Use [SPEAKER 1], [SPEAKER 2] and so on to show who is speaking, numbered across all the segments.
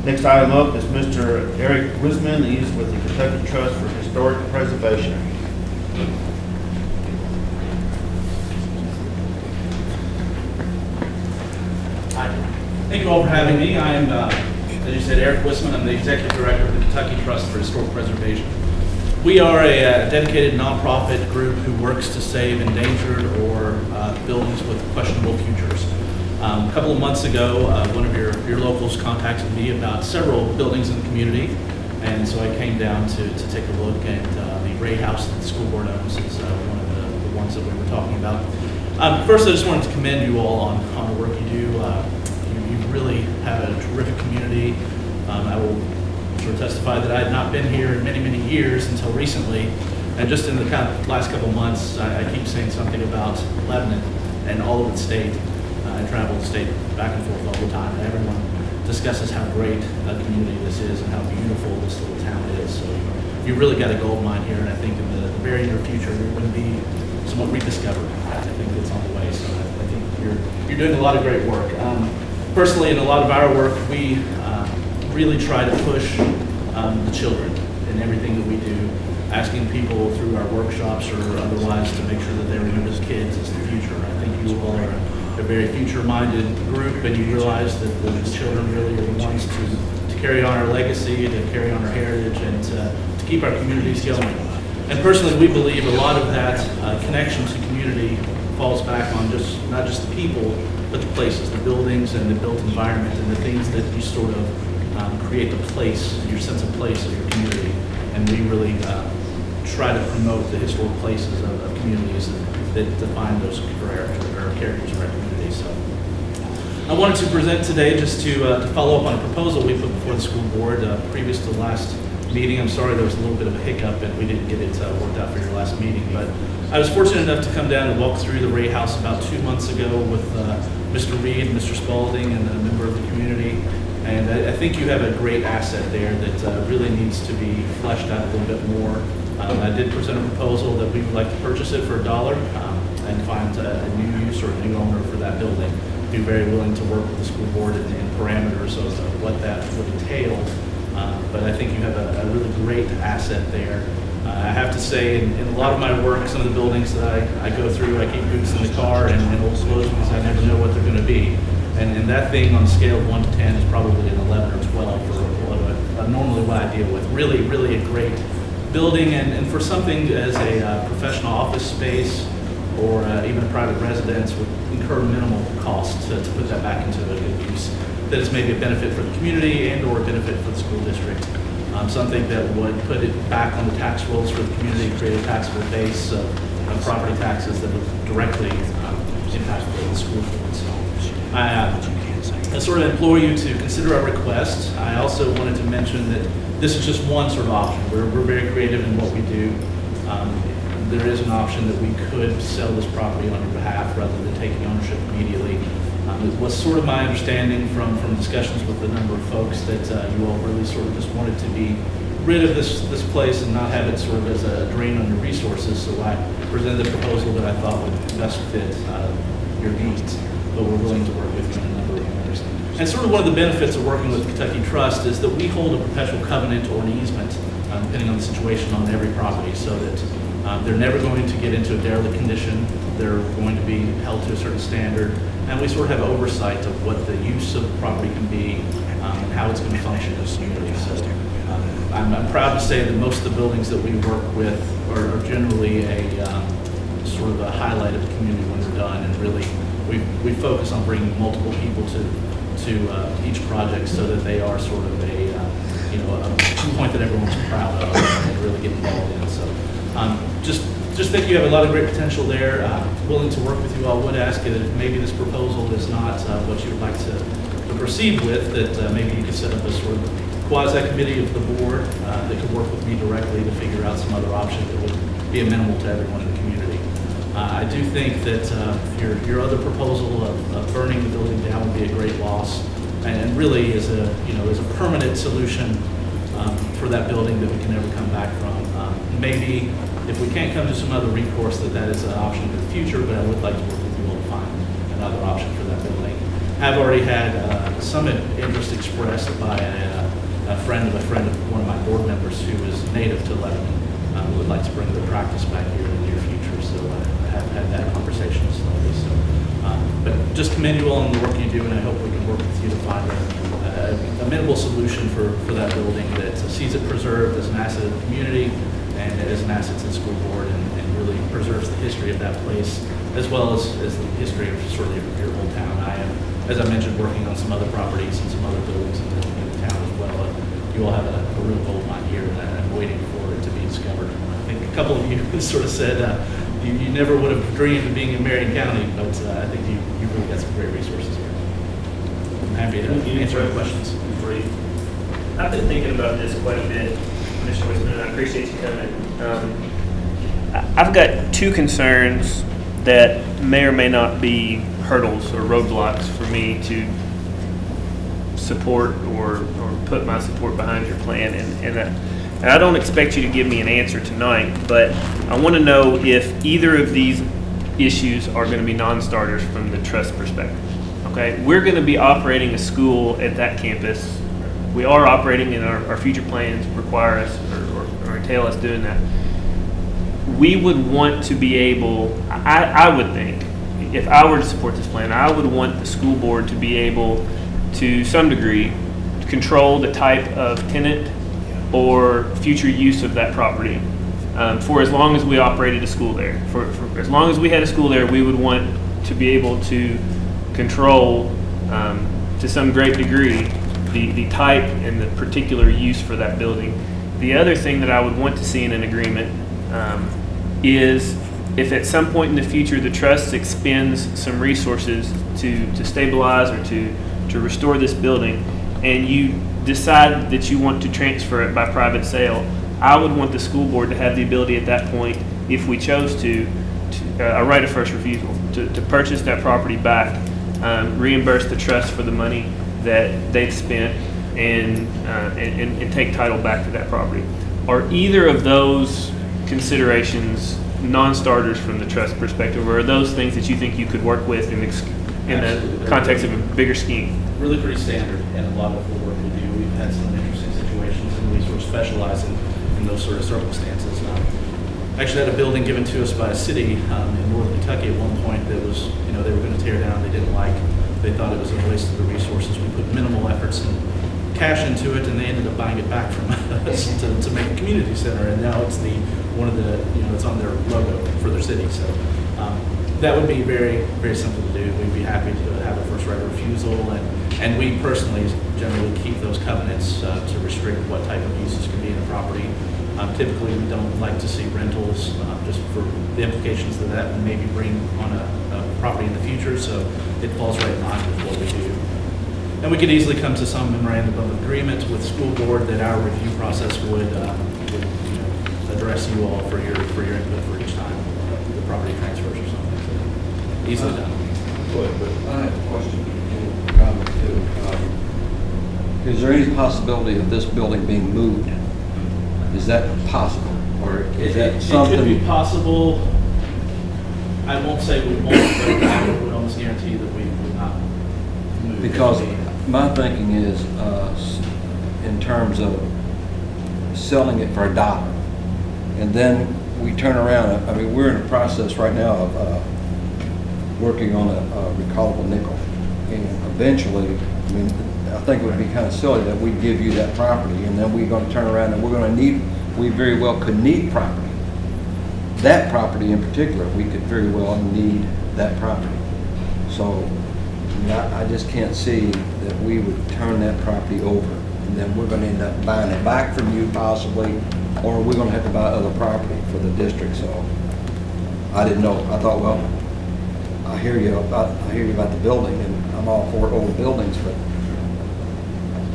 [SPEAKER 1] Next item up is Mr. Eric Wisman. He's with the Kentucky Trust for Historic Preservation.
[SPEAKER 2] Hi. Thank you all for having me. I'm, as you said, Eric Wisman. I'm the Executive Director of the Kentucky Trust for Historic Preservation. We are a dedicated nonprofit group who works to save endangered or buildings with questionable futures. A couple of months ago, one of your locals contacted me about several buildings in the community, and so I came down to take a look at the Ray House that the school board owns is one of the ones that we were talking about. First, I just wanted to commend you all on the work you do. You really have a terrific community. I will sort of testify that I had not been here in many, many years until recently, and just in the kind of last couple of months, I keep saying something about Lebanon and all over the state. I travel the state back and forth all the time, and everyone discusses how great a community this is and how beautiful this little town is. So you really got a gold mine here, and I think in the very near future you're going to be somewhat rediscovered. I think it's on the way, so I think you're doing a lot of great work. Personally, in a lot of our work, we really try to push the children in everything that we do, asking people through our workshops or otherwise to make sure that they remember as kids as the future. I think you all are a very future-minded group, and you realize that the children really are the ones to carry on our legacy, to carry on our heritage, and to keep our communities going. And personally, we believe a lot of that connection to community falls back on not just the people, but the places, the buildings, and the built environment, and the things that you sort of create the place, your sense of place of your community. And we really try to promote the historic places of communities that define those characters of our community. So I wanted to present today just to follow up on a proposal we put before the school board previous to the last meeting. I'm sorry there was a little bit of a hiccup and we didn't get it worked out for your last meeting, but I was fortunate enough to come down and walk through the Ray House about 2 months ago with Mr. Reed, Mr. Spalding, and a member of the community. And I think you have a great asset there that really needs to be fleshed out a little bit more. I did present a proposal that we would like to purchase it for $1 and find a new use or a new owner for that building. Be very willing to work with the school board in parameters of what that would entail. But I think you have a really great asset there. I have to say, in a lot of my work, some of the buildings that I go through, I keep boots in the car and old clothes because I never know what they're going to be. And that thing on a scale of 1 to 10 is probably an 11 or 12 for normally what I deal with. Really, really a great building, and for something as a professional office space or even a private residence would incur minimal cost to put that back into a good use. That is maybe a benefit for the community and or a benefit for the school district. Something that would put it back on the tax rolls for the community, create a taxable base of property taxes that would directly impact the school board. So I sort of implore you to consider our request. I also wanted to mention that this is just one sort of option. We're very creative in what we do. There is an option that we could sell this property on your behalf rather than taking ownership immediately. It was sort of my understanding from discussions with a number of folks that you all really sort of just wanted to be rid of this place and not have it sort of as a drain on your resources. So I presented a proposal that I thought would best fit your needs, but we're willing to work with you in a number of matters. And sort of one of the benefits of working with Kentucky Trust is that we hold a perpetual covenant or an easement, depending on the situation, on every property, so that they're never going to get into a derelict condition. They're going to be held to a certain standard, and we sort of have oversight of what the use of the property can be and how it's going to function in the community. So I'm proud to say that most of the buildings that we work with are generally a sort of a highlight of the community when they're done, and really we focus on bringing multiple people to each project so that they are sort of a point that everyone's proud of and really get involved in. So just think you have a lot of great potential there. Willing to work with you. I would ask you that if maybe this proposal is not what you would like to proceed with, that maybe you could set up a sort of quasi-committee of the board that could work with me directly to figure out some other option that would be amenable to everyone in the community. I do think that your other proposal of burning the building down would be a great loss, and really is a permanent solution for that building that we can never come back from. Maybe if we can't come to some other recourse, that is an option in the future, but I would like to work with you all to find another option for that building. I've already had some interest expressed by a friend of one of my board members who is native to Lebanon, who would like to bring their practice back here in the near future. So I have had that conversation slowly. So, but just commend you all on the work you do, and I hope we can work with you to find a amenable solution for that building that sees it preserved as an asset of the community and as an asset to the school board, and really preserves the history of that place, as well as the history of sort of your whole town. I am, as I mentioned, working on some other properties and some other buildings in the town as well. You all have a real gold mine here, and I'm waiting for it to be discovered. I think a couple of you sort of said you never would have dreamed of being in Marion County, but I think you really got some great resources here. I'm happy to answer any questions.
[SPEAKER 3] I've been thinking about this quite a bit, Mr. Wisman, and I appreciate you coming. I've got two concerns that may or may not be hurdles or roadblocks for me to support or put my support behind your plan. And I don't expect you to give me an answer tonight, but I want to know if either of these issues are going to be non-starters from the trust perspective. Okay, we're going to be operating a school at that campus. We are operating, and our future plans require us or entail us doing that. We would want to be able, I would think, if I were to support this plan, I would want the school board to be able to some degree control the type of tenant or future use of that property for as long as we operated a school there. For as long as we had a school there, we would want to be able to control to some great degree the type and the particular use for that building. The other thing that I would want to see in an agreement is if at some point in the future the trust expends some resources to stabilize or to restore this building, and you decide that you want to transfer it by private sale, I would want the school board to have the ability at that point, if we chose to a right of first refusal, to purchase that property back, reimburse the trust for the money that they've spent, and take title back to that property. Are either of those considerations non-starters from the trust perspective, or are those things that you think you could work with in the context of a bigger scheme?
[SPEAKER 2] Really pretty standard in a lot of the work we do. We've had some interesting situations, and we sort of specialize in those sort of circumstances. Actually had a building given to us by a city in northern Kentucky at one point that was, they were going to tear down, they didn't like. They thought it was a waste of the resources. We put minimal efforts and cash into it, and they ended up buying it back from us to make a community center, and now it's it's on their logo for their city. So that would be very, very simple to do. We'd be happy to have a first right of refusal, and we personally generally keep those covenants to restrict what type of uses can be in a property. Typically, we don't like to see rentals just for the implications that would maybe bring on a property in the future, so it falls right in line with what we do. And we could easily come to some memorandum of agreement with school board that our review process would address you all for your input for each time the property transfers or something. So easily done.
[SPEAKER 4] But I have a question and a comment too. Is there any possibility of this building being moved? Is that possible, or is that something?
[SPEAKER 2] It could be possible. I won't say we won't, but I would almost guarantee that we would not move.
[SPEAKER 4] Because my thinking is, in terms of selling it for $1, and then we turn around. I mean, we're in a process right now of working on a recallable nickel, and eventually, I mean, I think it would be kind of silly that we give you that property, and then we're going to turn around and we're going to need. We very well could need property. That property in particular, we could very well need that property. So I mean, I just can't see that we would turn that property over, and then we're going to end up buying it back from you possibly, or we're going to have to buy other property for the district. So I didn't know. I thought, well, I hear you about the building, and I'm all for old buildings, but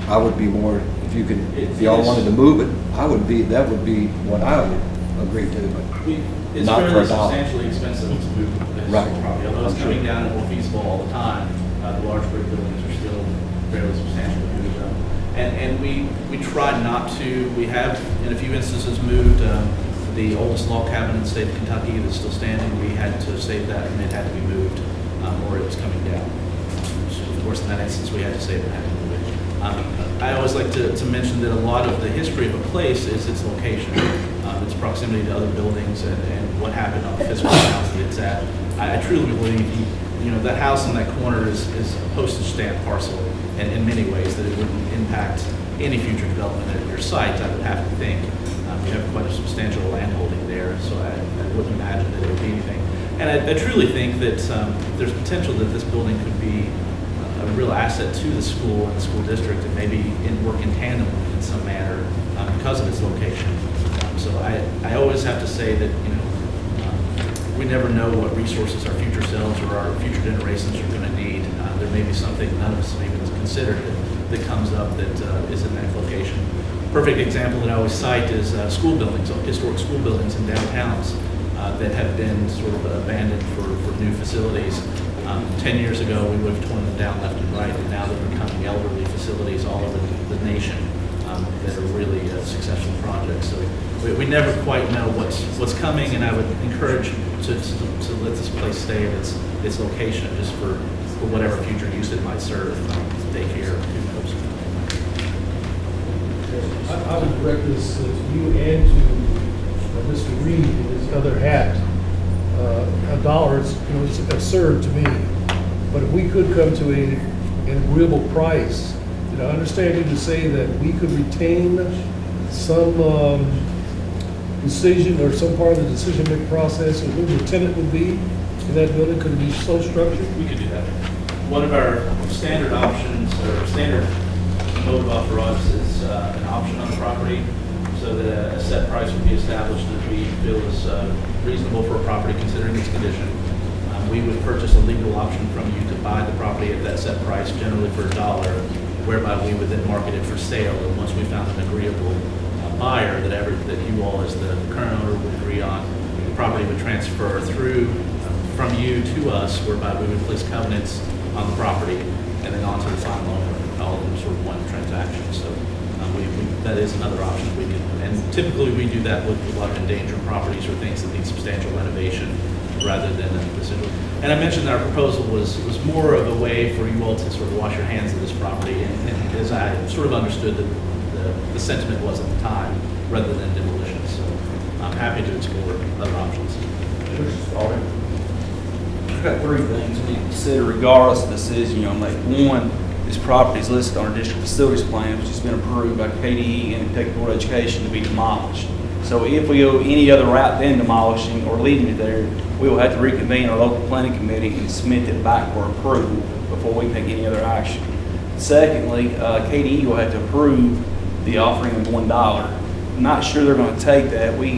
[SPEAKER 4] I would be more, if y'all wanted to move it, that would be what I would agree to, but
[SPEAKER 2] It's
[SPEAKER 4] not for
[SPEAKER 2] fairly
[SPEAKER 4] $1.
[SPEAKER 2] substantially expensive to move this
[SPEAKER 4] Right.
[SPEAKER 2] property. Although it's
[SPEAKER 4] I'm
[SPEAKER 2] coming
[SPEAKER 4] sure.
[SPEAKER 2] down and more feasible all the time, the large brick buildings are still fairly substantially moved. And we try not to. We have, in a few instances, moved the oldest log cabin in the state of Kentucky that's still standing. We had to save that, and it had to be moved, or it was coming down. So of course, in that instance, we had to save it and had to move it. I always like to mention that a lot of the history of a place is its location, its proximity to other buildings, and what happened on the physical house that it's at. I truly believe that house in that corner is a postage stamp parcel, and in many ways that it wouldn't impact any future development at your site. I would have to think you have quite a substantial land holding there, so I wouldn't imagine that it would be anything. And I truly think that there's potential that this building could be a real asset to the school and the school district, and maybe work in tandem in some manner because of its location. So I always have to say that we never know what resources our future selves or our future generations are going to need. There may be something none of us have even considered that comes up that is in that location. Perfect example that I always cite is school buildings, historic school buildings in downtowns that have been sort of abandoned for new facilities. 10 years ago, we would have torn them down left and right, and now they're becoming elderly facilities all over the nation that are really successful projects. So we never quite know what's coming, and I would encourage to let this place stay in its location just for whatever future use it might serve, daycare, who knows.
[SPEAKER 5] I would direct this to you and to Mr. Reed in his other hat. $1 is, it's absurd to me. But if we could come to an agreeable price, I understand you to say that we could retain some decision or some part of the decision-making process of who the tenant would be in that building. Could it be so structured?
[SPEAKER 2] We could do that. One of our standard options, or standard mode of offer us is an option on the property, so that a set price would be established that we feel is reasonable for a property considering its condition. We would purchase a legal option from you to buy the property at that set price, generally for $1, whereby we would then market it for sale. And once we found an agreeable buyer that you all as the current owner would agree on, the property would transfer through from you to us, whereby we would place covenants on the property and then on to the final owner, all in sort of one transaction. So that is another option we can, and typically we do that with a lot of endangered properties or things that need substantial renovation rather than a decision. And I mentioned that our proposal was more of a way for you all to sort of wash your hands of this property, and as I sort of understood the sentiment was at the time, rather than demolition. So I'm happy to explore other options.
[SPEAKER 6] I've got three things we need to consider regardless of the decision you're going to make. One, this property is listed on our district facilities plan, which has been approved by KDE and Kentucky Board of Education to be demolished. So if we go any other route than demolishing or leaving it there, we will have to reconvene our local planning committee and submit it back for approval before we take any other action. Secondly, KDE will have to approve the offering of $1. I'm not sure they're going to take that. We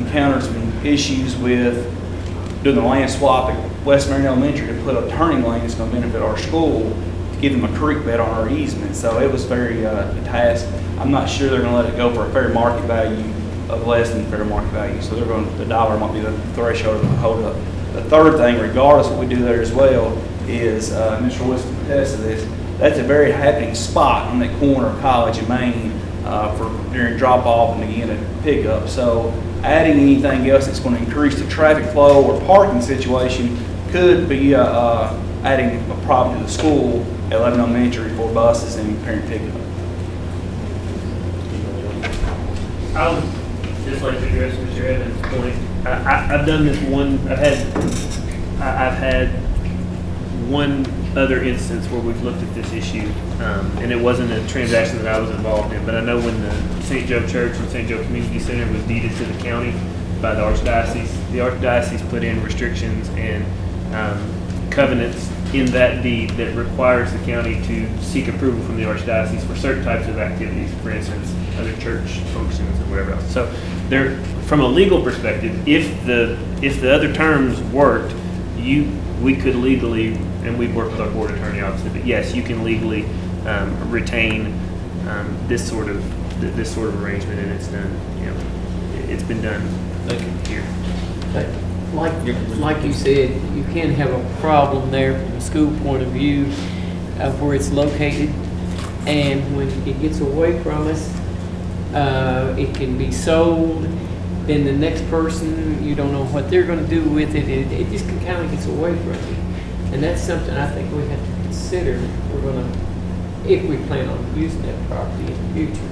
[SPEAKER 6] encountered some issues with doing the land swap at West Marion Elementary to put a turning lane that's going to benefit our school to give them a creek bed on our easement. So it was very a task. I'm not sure they're going to let it go for a fair market value of less than fair market value. So they're going to, the $1 might be the threshold to hold up. The third thing, regardless of what we do there as well, is Mr. Wilson attested to this. That's a very happening spot on that corner of College and Main for during drop off and again at pickup. So adding anything else that's going to increase the traffic flow or parking situation could be adding a problem to the school at 11 Elementary for buses and parent pickup.
[SPEAKER 3] I would just like to address Mr. Evans' point. I've done this one. I've had one other instance where we've looked at this issue, and it wasn't a transaction that I was involved in. But I know when the St. Joe Church and St. Joe Community Center was deeded to the county by the archdiocese put in restrictions and covenants in that deed that requires the county to seek approval from the archdiocese for certain types of activities, for instance, other church functions and whatever else. So there, from a legal perspective, if the other terms worked, we could legally, and we've worked with our board attorney obviously, but yes, you can legally retain this sort of arrangement, and it's done. It's been done here.
[SPEAKER 7] But like you said, you can have a problem there from a school point of view of where it's located, and when it gets away from us, it can be sold. Then the next person, you don't know what they're going to do with it. It just kind of gets away from you, and that's something I think we have to consider. We're going to if we plan on using that property in the future.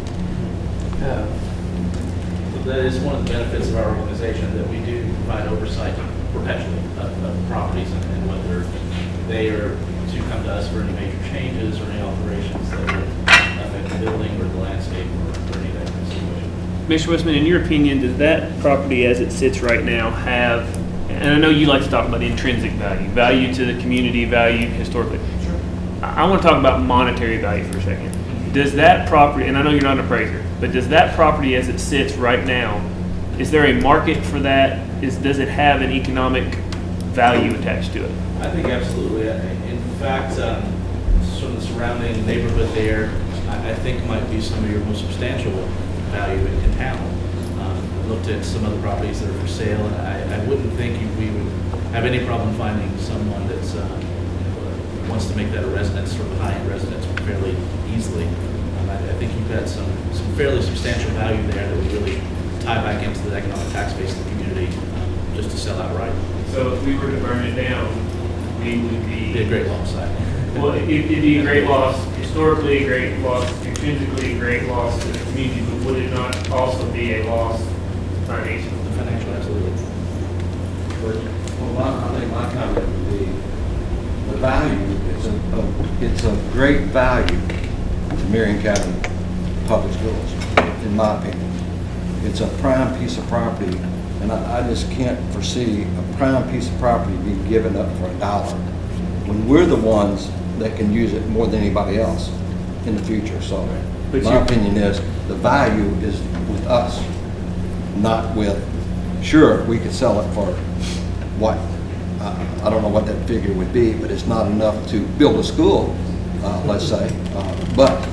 [SPEAKER 2] That is one of the benefits of our organization, that we do provide oversight perpetually of properties and whether they are to come to us for any major changes or any alterations that would affect the building or the landscape or any of that kind of situation.
[SPEAKER 3] Mr. Wisman, in your opinion, does that property as it sits right now have, and I know you like to talk about intrinsic value, value to the community, value historically.
[SPEAKER 2] Sure.
[SPEAKER 3] I want to talk about monetary value for a second. Does that property, and I know you're not an appraiser, but does that property as it sits right now, is there a market for that? Does it have an economic value attached to it?
[SPEAKER 2] I think absolutely. In fact, sort of the surrounding neighborhood there, I think might be some of your most substantial value in town. I looked at some other properties that are for sale, and I wouldn't think we would have any problem finding someone that's wants to make that a residence, sort of a high-end residence, fairly easily. I think you've got some fairly substantial value there that would really tie back into the economic tax base of the community, just to sell outright.
[SPEAKER 3] So if we were to burn it down, we would be...
[SPEAKER 2] It'd be a great loss site.
[SPEAKER 3] Well, it'd be a great loss, historically a great loss, intrinsically a great loss to the community, but would it not also be a loss financially?
[SPEAKER 2] Financial, absolutely.
[SPEAKER 4] Well, I think my comment would be, the value, it's a great value to Marion County Public Schools, in my opinion. It's a prime piece of property, and I just can't foresee a prime piece of property being given up for $1 when we're the ones that can use it more than anybody else in the future. So my opinion is the value is with us, not with, sure, we could sell it for what, I don't know what that figure would be, but it's not enough to build a school, let's say, but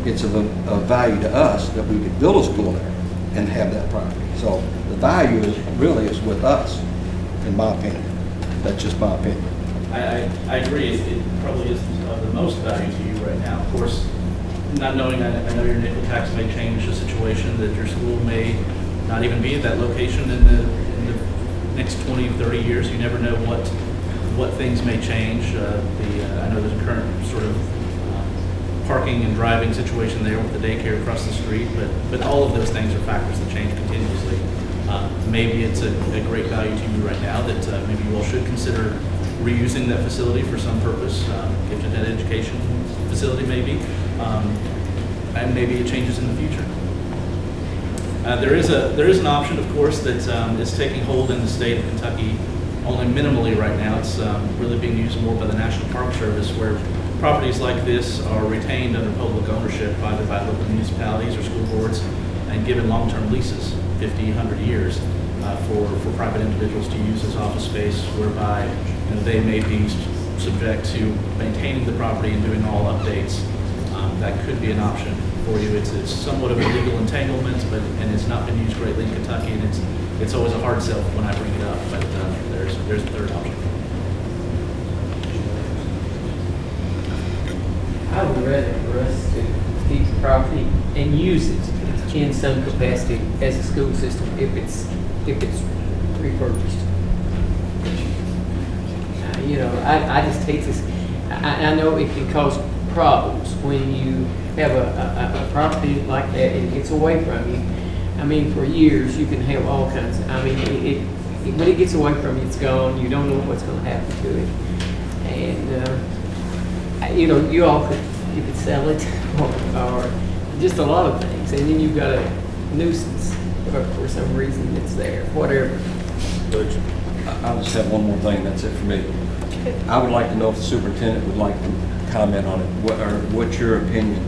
[SPEAKER 4] it's of a value to us that we could build a school there and have that property. So the value is really is with us, in my opinion. That's just my opinion.
[SPEAKER 2] I agree. It probably is of the most value to you right now. Of course, not knowing, I know your nickel tax may change the situation, that your school may not even be at that location in the next 20, 30 years. You never know what things may change. I know there's a current sort of parking and driving situation there with the daycare across the street, but all of those things are factors that change continuously. Maybe it's a great value to you right now that maybe you all should consider reusing that facility for some purpose, gifted ed education facility maybe, and maybe it changes in the future. There is an option, of course, that is taking hold in the state of Kentucky only minimally right now. It's really being used more by the National Park Service, where properties like this are retained under public ownership either by local municipalities or school boards and given long-term leases, 50, 100 years, for private individuals to use as office space, whereby they may be subject to maintaining the property and doing all updates. That could be an option for you. It's somewhat of a legal entanglement, and it's not been used greatly in Kentucky, and it's always a hard sell when I bring it up, but there's a third option.
[SPEAKER 7] I would rather for us to keep the property and use it in some capacity as a school system if it's refurbished. I just hate this. I know it can cause problems when you have a property like that and it gets away from you. I mean, for years you can have all kinds of, when it gets away from you, it's gone. You don't know what's going to happen to it. And, you all could sell it or just a lot of things. And then you've got a nuisance for some reason that's there, whatever.
[SPEAKER 4] I'll just have one more thing, that's it for me. I would like to know if the superintendent would like to comment on it, what's your opinion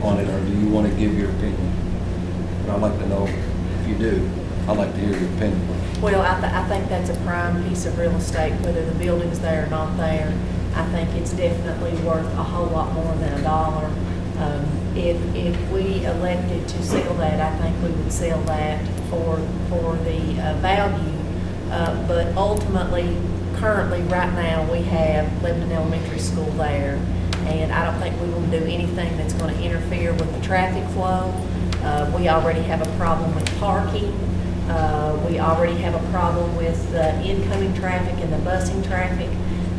[SPEAKER 4] on it, or do you want to give your opinion? But I'd like to know if you do. I'd like to hear your opinion.
[SPEAKER 8] Well, I think that's a prime piece of real estate, whether the building's there or not there. I think it's definitely worth a whole lot more than $1. If we elected to sell that, I think we would sell that for the value. But ultimately, currently, right now, we have Lebanon Elementary School there, and I don't think we will do anything that's going to interfere with the traffic flow. We already have a problem with parking. We already have a problem with the incoming traffic and the busing traffic.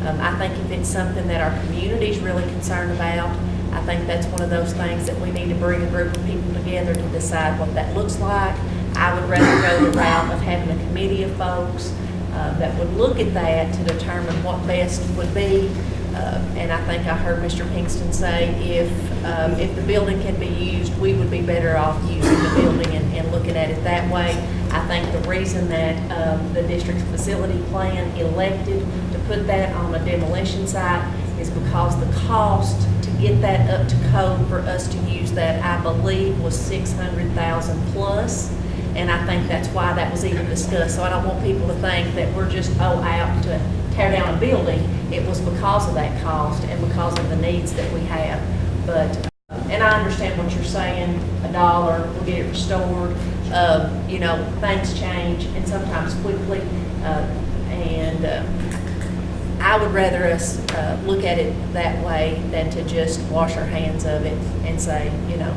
[SPEAKER 8] I think if it's something that our community is really concerned about, I think that's one of those things that we need to bring a group of people together to decide what that looks like. I would rather go the route of having a committee of folks that would look at that to determine what best would be. And I think I heard Mr. Pinkston say if the building can be used, we would be better off using the building and looking at it that way. I think the reason that the district's facility plan elected to put that on a demolition site is because the cost to get that up to code for us to use that, I believe, was $600,000 plus. And I think that's why that was even discussed. So I don't want people to think that we're just, out to tear down a building. It was because of that cost and because of the needs that we have. But, and I understand what you're saying, $1, we'll get it restored. You know, things change and sometimes quickly. I would rather us look at it that way than to just wash our hands of it and say, you know,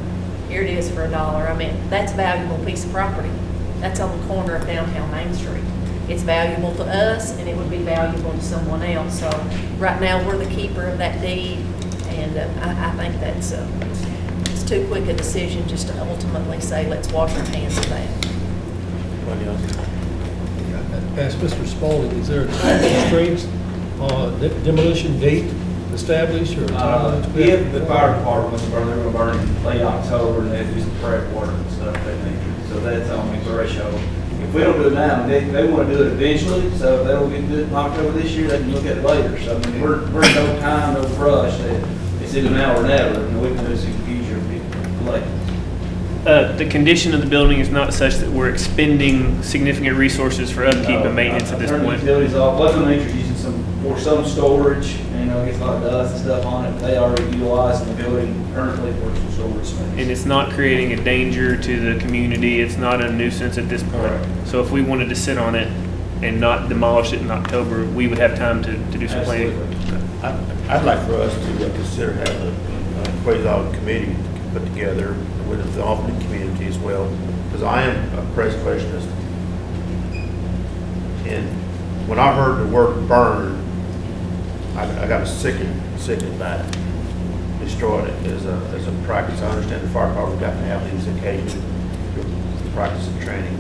[SPEAKER 8] here it is for $1. I mean, that's a valuable piece of property. That's on the corner of downtown Main Street. It's valuable to us, and it would be valuable to someone else. So right now, we're the keeper of that deed, and I think that's it's too quick a decision just to ultimately say, let's wash our hands of that.
[SPEAKER 5] Ask Mr. Spalding, is there a time constraints on demolition date established or time?
[SPEAKER 6] If the fire department wants to burn, they're gonna burn in late October, and they do some prep work and stuff they need. So that's the only threshold. If we don't do it now, they wanna do it eventually, so if they don't get to do it in October this year, they can look at it later. So I mean, we're no time, no rush. It's either now or never, and we can do this in the future if people like.
[SPEAKER 3] The condition of the building is not such that we're expending significant resources for upkeep and maintenance at this
[SPEAKER 6] I turned the
[SPEAKER 3] point.
[SPEAKER 6] utilities off. Wasn't they're using some storage, you know, gets a lot of dust and stuff on it. They already utilizing the building currently for some storage space.
[SPEAKER 3] And it's not creating a danger to the community. It's not a nuisance at this point.
[SPEAKER 6] Correct.
[SPEAKER 3] So if we wanted to sit on it and not demolish it in October, we would have time to do some planning.
[SPEAKER 6] Absolutely.
[SPEAKER 1] I'd like for us to consider having a quasi committee put together with involving the community as well, because I am a preservationist. And when I heard the word burn, I got a sickened back. Destroyed it as a practice. I understand the fire department got to have these occasional practice and training,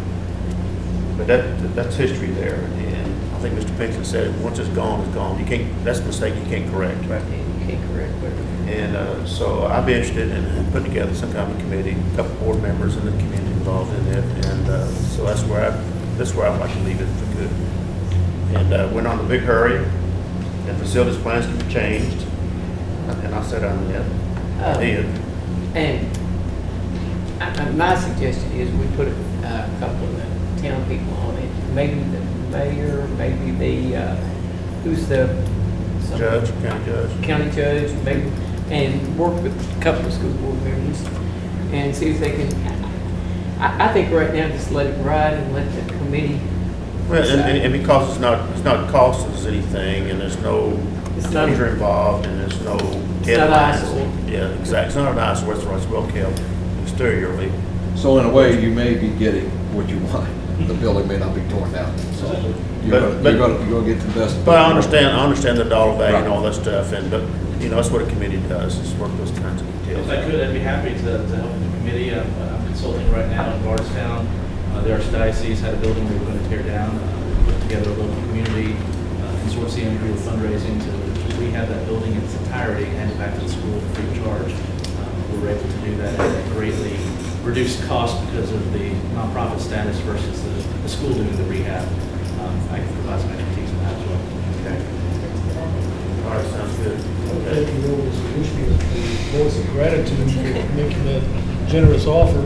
[SPEAKER 1] but that's history there. And I think Mr. Pinkston said it. Once it's gone, it's gone. You can't. That's a mistake you can't correct.
[SPEAKER 7] Right, you can't correct it.
[SPEAKER 1] And so I'd be interested in putting together some kind of committee, a couple board members in the community involved in it, and so that's where I'd like to leave it for good. And we're not in a big hurry, and facilities plans can be changed, and I said I'm in.
[SPEAKER 7] And my suggestion is we put a couple of the town people on it, maybe the mayor, maybe the, who's the? County judge, maybe, and work with a couple of school board members and see if they can, I think right now just let it ride and let the committee.
[SPEAKER 1] Well, and because it's not cost us anything, and there's no danger involved, and there's no deadlines. Yeah, exactly. It's not an eyesore, it's well kept exteriorly.
[SPEAKER 4] So in a way, you may be getting what you want. The building may not be torn down. So you're gonna get the best.
[SPEAKER 1] But I understand the dollar value and all that stuff, but you know, that's what a committee does, is work those kinds of details.
[SPEAKER 2] If I could, I'd be happy to help the committee. I'm consulting right now in Bardstown. The Archdiocese had a building we were going to tear down. We put together a local community consortium. We were fundraising to rehab that building in its entirety and hand it back to the school free of charge. We were able to do that at a greatly reduced cost because of the nonprofit status versus the school doing the rehab. I can provide some expertise on that as well.
[SPEAKER 1] Okay. All right, sounds good.
[SPEAKER 5] Okay, you know, this issue of the voice of gratitude for making that generous offer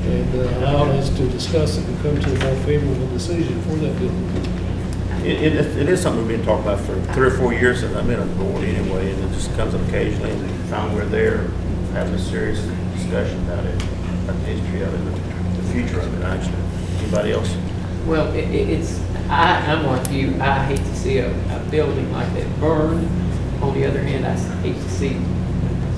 [SPEAKER 5] and allowing us to discuss it and come to a more favorable decision for that building.
[SPEAKER 1] It is something we've been talking about for 3 or 4 years since I've been on the board anyway, and it just comes up occasionally, and we found we're there having a serious discussion about it, about the history of it, the future of it, actually. Anybody else?
[SPEAKER 7] Well, I'm like you, I hate to see a building like that burned. On the other hand, I hate to see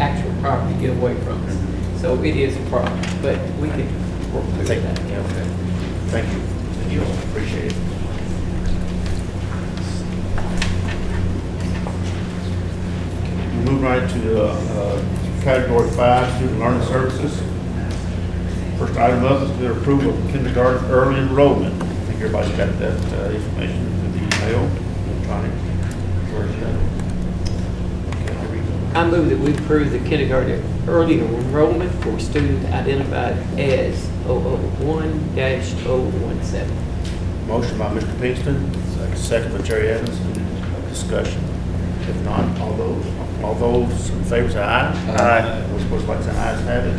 [SPEAKER 7] actual property get away from us. So it is a problem, but we can work through
[SPEAKER 1] Thank
[SPEAKER 7] that.
[SPEAKER 1] you. Okay. Thank you. Thank you. Appreciate it. We'll move right to Category 5, Student Learning Services. First item up is the approval of kindergarten early enrollment. I think everybody's got that information through the email, electronic version. Okay, here we go.
[SPEAKER 7] I move that we approve the kindergarten early enrollment for students identified as 001-017.
[SPEAKER 1] Motion by Mr. Pinkston, second by Jerry Evans. Any discussion? If not, all those in favor say aye.
[SPEAKER 3] Aye.
[SPEAKER 1] Those opposed, like sign, ayes have it.